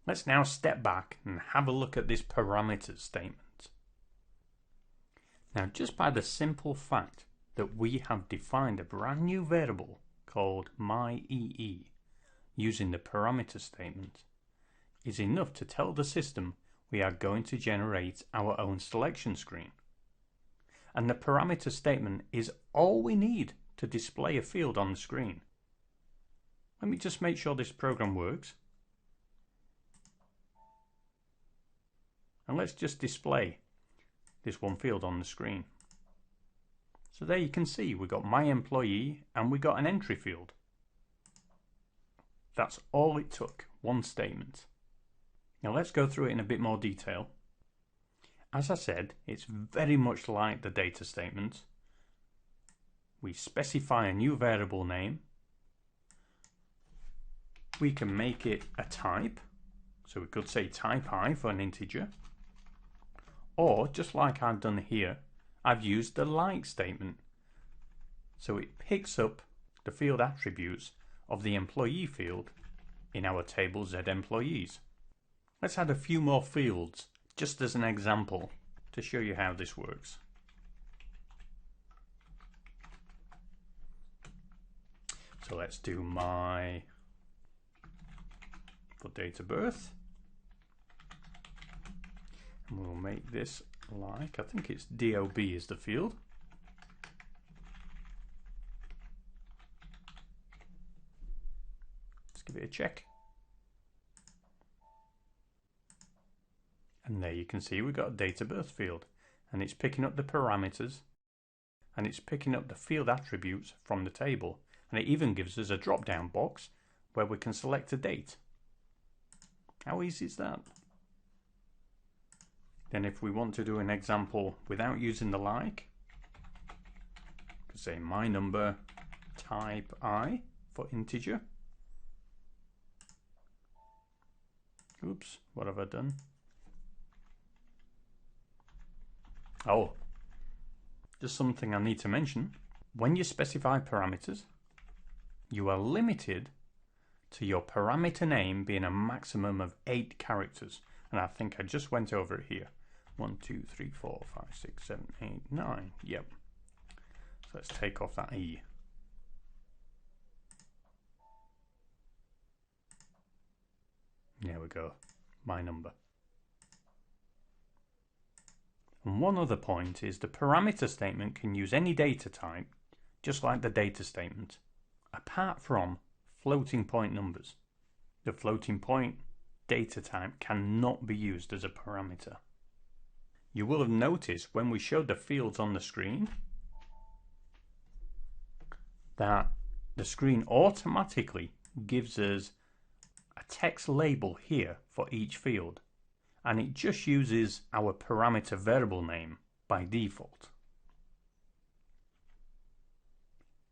Let's now step back and have a look at this parameters statement. Now, just by the simple fact that we have defined a brand new variable called myEE using the parameter statement is enough to tell the system we are going to generate our own selection screen. And the parameter statement is all we need to display a field on the screen. Let me just make sure this program works. And let's just display this one field on the screen. So there you can see we got my employee and we got an entry field. That's all it took, one statement. Now let's go through it in a bit more detail. As I said, it's very much like the data statement. We specify a new variable name. We can make it a type. So we could say type I for an integer. Or, just like I've done here, I've used the like statement. So it picks up the field attributes of the employee field in our table zEmployees. Let's add a few more fields just as an example to show you how this works. So let's do my for date of birth. And we'll make this like, I think it's DOB is the field. Let's give it a check. And there you can see we've got a date of birth field, and it's picking up the parameters and it's picking up the field attributes from the table, and it even gives us a drop down box where we can select a date. How easy is that? Then if we want to do an example without using the like, we could say my number type I for integer. Oops, what have I done? Oh, just something I need to mention. When you specify parameters, you are limited to your parameter name being a maximum of 8 characters. And I think I just went over it here. 1, 2, 3, 4, 5, 6, 7, 8, 9. Yep. So let's take off that E. There we go. My number. And one other point is the parameter statement can use any data type, just like the data statement, apart from floating point numbers. The floating point data type cannot be used as a parameter. You will have noticed when we showed the fields on the screen that the screen automatically gives us a text label here for each field, and it just uses our parameter variable name by default.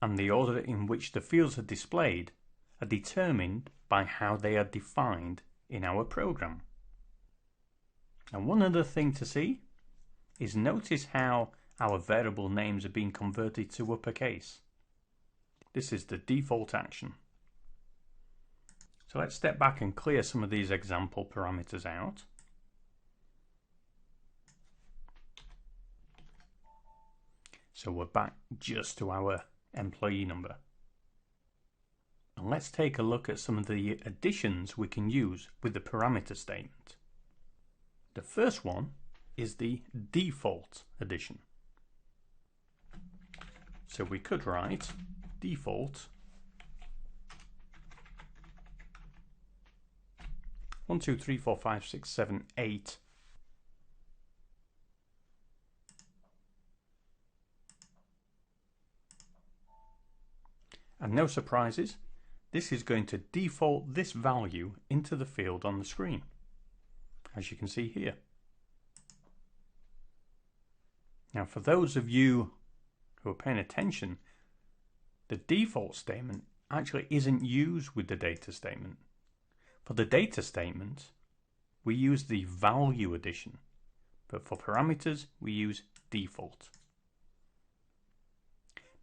And the order in which the fields are displayed are determined by how they are defined in our program. And one other thing to see is notice how our variable names are being converted to uppercase. This is the default action. So let's step back and clear some of these example parameters out. So we're back just to our employee number. And let's take a look at some of the additions we can use with the parameter statement. The first one is the default addition. So we could write default 1, 2, 3, 4, 5, 6, 7, 8. And no surprises, this is going to default this value into the field on the screen, as you can see here. Now, for those of you who are paying attention, the default statement actually isn't used with the data statement. For the data statement, we use the value addition, but for parameters, we use default.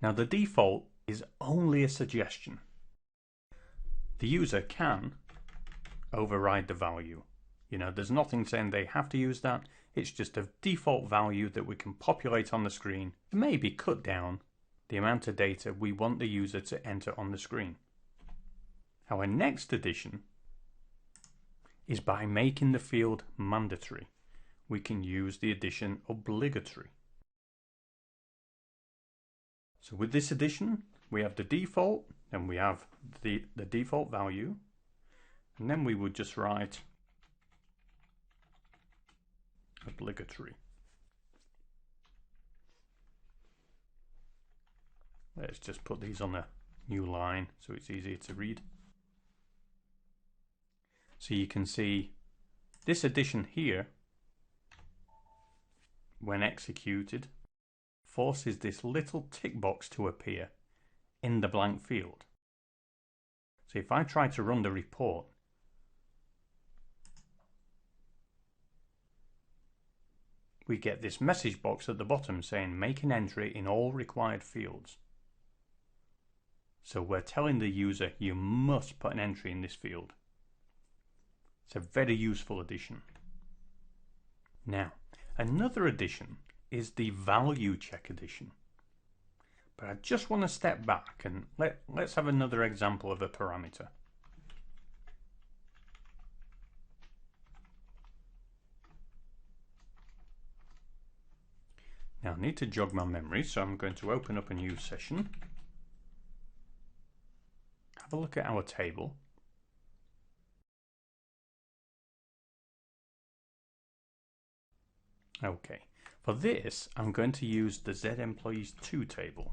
Now, the default is only a suggestion. The user can override the value. You know, there's nothing saying they have to use that. It's just a default value that we can populate on the screen and maybe cut down the amount of data we want the user to enter on the screen. Our next addition is by making the field mandatory. We can use the addition obligatory. So with this addition, we have the default, and we have the default value, and then we would just write obligatory. Let's just put these on a new line so it's easier to read. So you can see this addition here, when executed, forces this little tick box to appear in the blank field. So if I try to run the report, we get this message box at the bottom saying make an entry in all required fields. So we're telling the user you must put an entry in this field. It's a very useful addition. Now, another addition is the value check addition. But I just want to step back and let's have another example of a parameter. Now I need to jog my memory, so I'm going to open up a new session. Have a look at our table. Okay, for this I'm going to use the Z employees 2 table.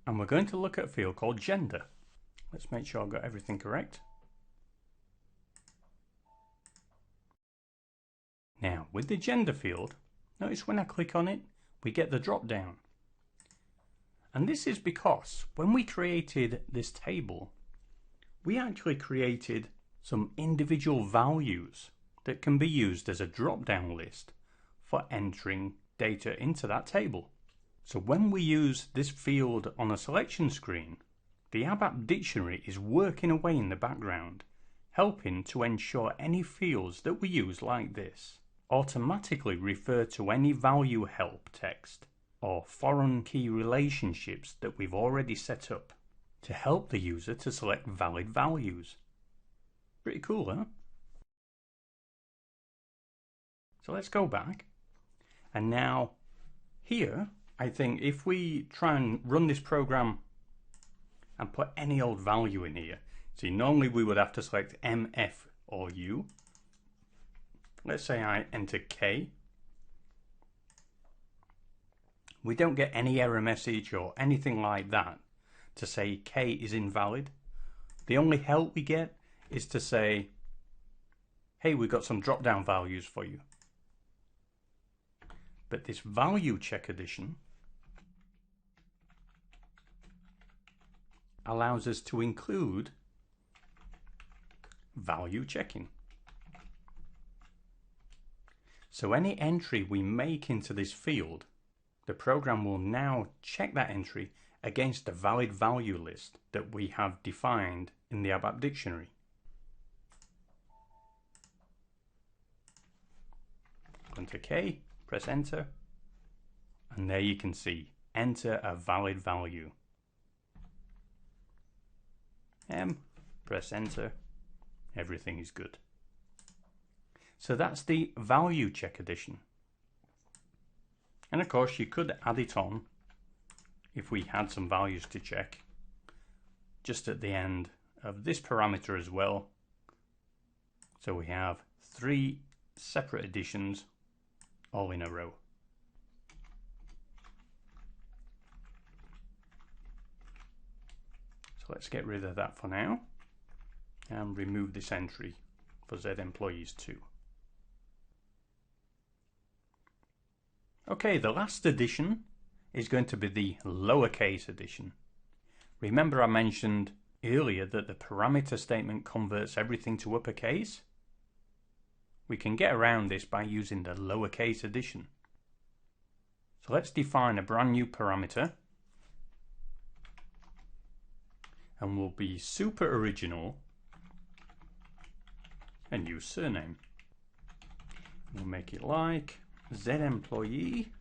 And we're going to look at a field called gender. Let's make sure I've got everything correct. Now, with the gender field, notice when I click on it, we get the drop down. And this is because when we created this table, we actually created some individual values that can be used as a drop down list for entering data into that table. So when we use this field on a selection screen, the ABAP dictionary is working away in the background, helping to ensure any fields that we use like this automatically refer to any value help text or foreign key relationships that we've already set up to help the user to select valid values. Pretty cool, huh? So let's go back. And now here, I think if we try and run this program and put any old value in here, see, normally we would have to select M, F, or U. Let's say I enter K. We don't get any error message or anything like that to say K is invalid. The only help we get is to say, hey, we've got some drop down values for you. But this value check addition allows us to include value checking. So any entry we make into this field, the program will now check that entry against a valid value list that we have defined in the ABAP dictionary. Enter K, press enter, and there you can see enter a valid value. M, press enter, everything is good. So that's the value check addition. And of course you could add it on if we had some values to check just at the end of this parameter as well. So we have 3 separate additions all in a row. So let's get rid of that for now and remove this entry for Z employees 2. Okay, the last addition is going to be the lowercase addition. Remember I mentioned earlier that the parameter statement converts everything to uppercase, we can get around this by using the lowercase addition. So let's define a brand new parameter, and we'll be super original and use surname. We'll make it like Z employee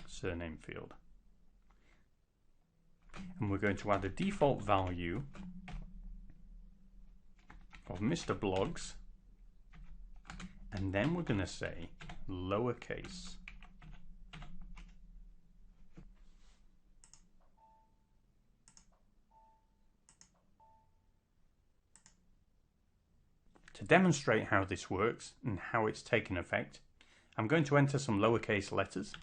surname field. And we're going to add a default value of Mr. Blogs, and then we're going to say lowercase. To demonstrate how this works and how it's taken effect, I'm going to enter some lowercase letters.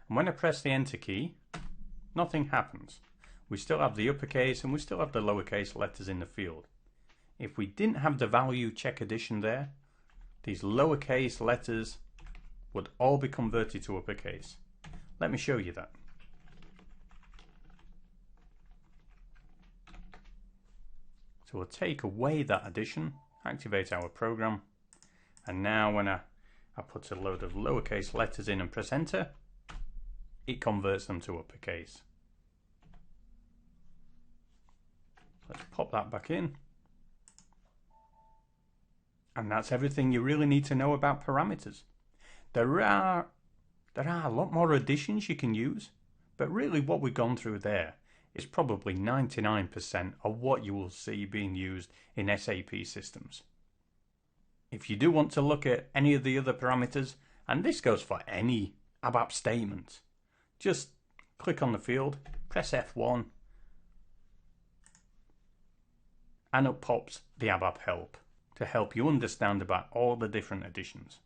And when I press the enter key, nothing happens. We still have the uppercase and we still have the lowercase letters in the field. If we didn't have the value check addition there, these lowercase letters would all be converted to uppercase. Let me show you that. So we'll take away that addition, activate our program, and now when I put a load of lowercase letters in and press enter, it converts them to uppercase. Let's pop that back in. And that's everything you really need to know about parameters. There are a lot more additions you can use, but really what we've gone through there is probably 99% of what you will see being used in SAP systems. If you do want to look at any of the other parameters, and this goes for any ABAP statement, just click on the field, press F1, and up pops the ABAP help to help you understand about all the different additions.